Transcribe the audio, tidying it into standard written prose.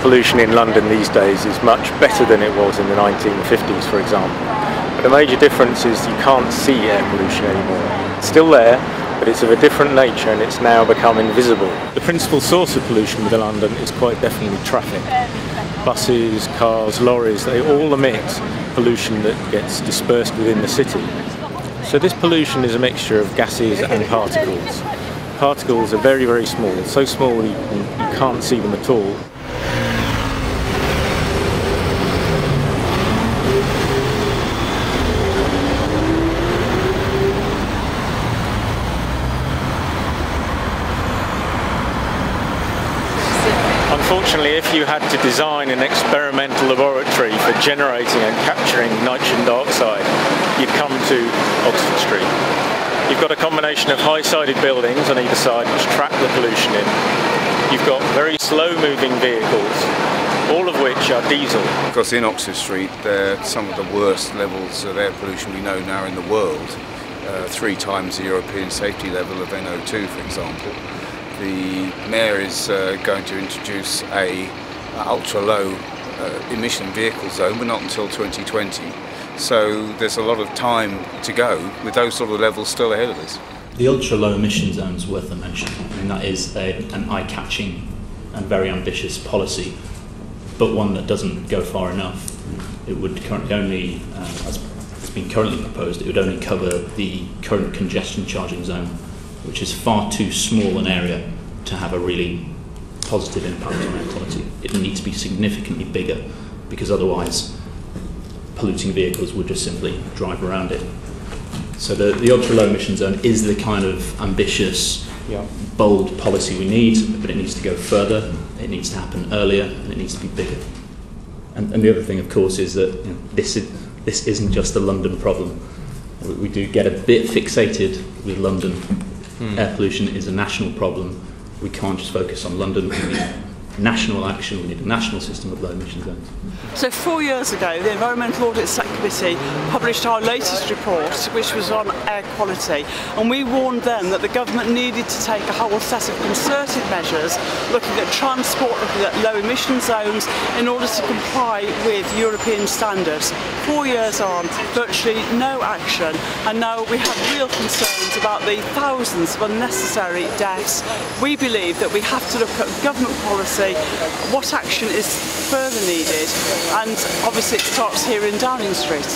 pollution in London these days is much better than it was in the 1950s, for example. But the major difference is you can't see air pollution anymore. It's still there, but it's of a different nature and it's now become invisible. The principal source of pollution within London is quite definitely traffic. Buses, cars, lorries, they all emit pollution that gets dispersed within the city. So this pollution is a mixture of gases and particles. Particles are very, very small, so small you can't see them at all. Unfortunately, if you had to design an experimental laboratory for generating and capturing nitrogen dioxide, you'd come to Oxford Street. You've got a combination of high-sided buildings on either side which trap the pollution in. You've got very slow-moving vehicles, all of which are diesel. Of course, in Oxford Street, they're some of the worst levels of air pollution we know now in the world. 3 times the European safety level of NO2, for example. The Mayor is going to introduce a ultra-low emission vehicle zone, but not until 2020. So there's a lot of time to go with those sort of levels still ahead of us. The ultra-low emission zone is worth a mention. I mean, that is an eye-catching and very ambitious policy, but one that doesn't go far enough. It would currently only, as it's been currently proposed, it would only cover the current congestion charging zone, which is far too small an area to have a really positive impact on air quality. It needs to be significantly bigger, because otherwise polluting vehicles would just simply drive around it. So the ultra-low emission zone is the kind of ambitious, bold policy we need, but it needs to go further, it needs to happen earlier, and it needs to be bigger. And the other thing, of course, is that this isn't just a London problem. We do get a bit fixated with London. Air pollution is a national problem. We can't just focus on London. We need national action. We need a national system of low emission zones. So 4 years ago, the Environmental Audit Committee published our latest report, which was on air quality, and we warned then that the government needed to take a whole set of concerted measures, looking at transport, looking at low emission zones, in order to comply with European standards. 4 years on, virtually no action, and now we have real concerns about the thousands of unnecessary deaths. We believe that we have to look at government policy, what action is further needed, and obviously it starts here in Downing Street.